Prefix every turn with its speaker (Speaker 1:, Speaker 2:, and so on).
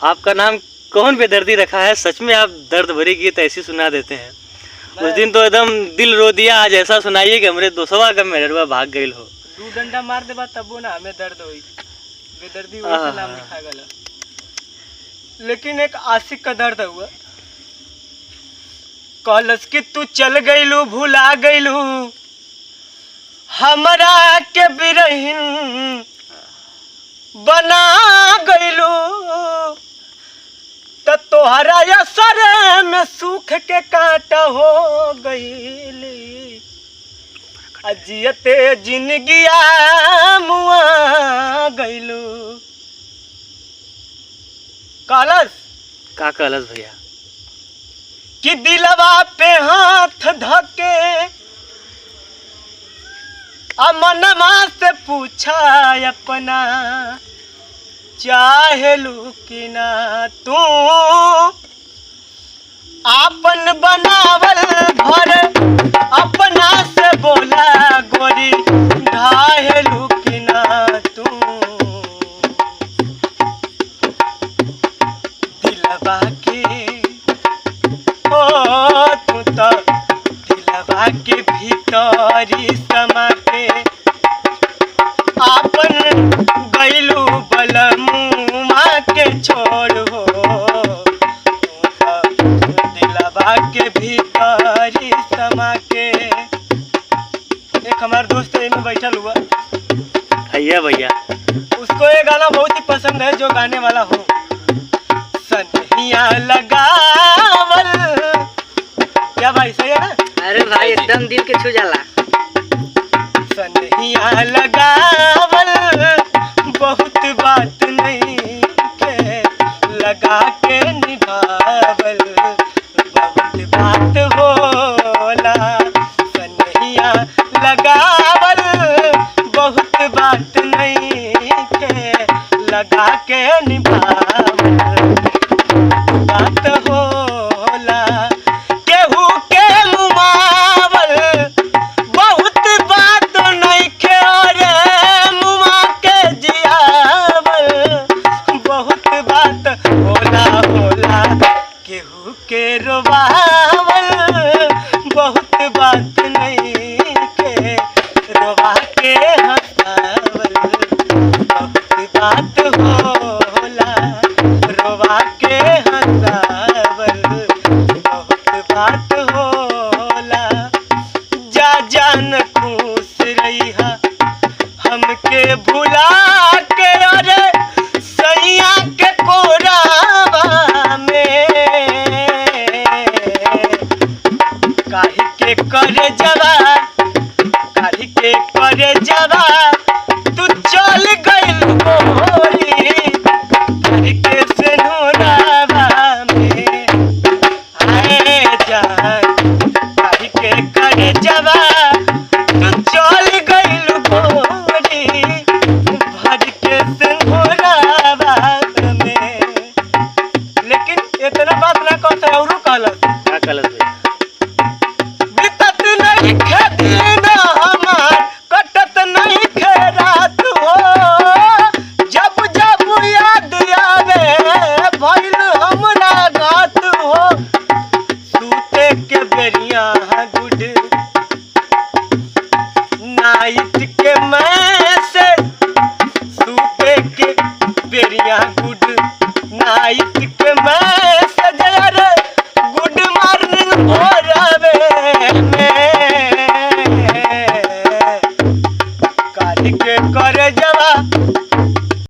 Speaker 1: आपका नाम कौन बेदर्दी रखा है? सच में आप दर्द भरी गीत ऐसी सुना देते हैं। उस दिन तो एकदम दिल रो दिया, आज ऐसा सुनाइए कि हमरे दोस्तवा का मेहरबा भाग गई हो।
Speaker 2: दू डंडा मार देबा तबो ना हमें दर्द होई। बेदर्दी वैसे नाम लिखा गला। लेकिन एक आशिक का दर्द हुआ। कॉलेज की तू चल गईलू, भुला गईलू हमरा के बिरहिन बना गईलू। तो तोहरा असर में सूख के कांटा हो गईली। अजियते जिंदगिया मुआ गईलू। कॉलेज
Speaker 1: का कलस भैया
Speaker 2: कि दिलवा पे हाथ धके अमनमा से पूछा अपना चाहेलू कि ना तू आपन बनावल घर अपना से बोला गोरी ढाहेलू कि ना तू दिलवा के ओ तू तो दिलवा के भीतरी समा के आपन गईलू बलमुआ के छोड़ हो। दिलवा के भीतरी समा के। एक हमारे दोस्त में बैठल हुआ
Speaker 1: भैया भैया
Speaker 2: उसको ये गाना बहुत ही पसंद है जो गाने वाला हो। सनहिया लगावल, क्या भाई सही है ना?
Speaker 3: अरे भाई एकदम दिल के छू जाला।
Speaker 2: सनहिया लगावल बहुत बात नहीं के लगा के निभावल बहुत बात होला। सनहिया लगावल बहुत बात नहीं के लगा के निभावल बात होला। केहू के मुमावल बहुत बात नहीं के रे मुआ के जियावल बहुत बात होला होला। केहू के रोवावल बहुत बात नहीं के रोवा के हंसावल बहुत बात होला। रोवा के हंसावल बहुत बात होला। जा जान खुश रहिहा हमके भुला के अरे सैया के कोरावा में काहे के करे जवा काहे के करे जवा तू चल गइल गोरी काहे के से नोरावा में आए जान काहे के करे जवा तू चल गइल गोरी भर के से नोरावा में। लेकिन इतना बात ना कहता है औरो कहलस
Speaker 1: का कलस भैया
Speaker 2: बीतत नहीं खे दिन हमार कटत नहीं खे रात हो। जब जब याद आवे भइल हमरा गात हो। सूते के बेरिया गुड नाइट के मैसेज सूते के बेरिया गुड नाइट के मैसेज अरे गुड मॉर्निंग हो रवे में काहे के करे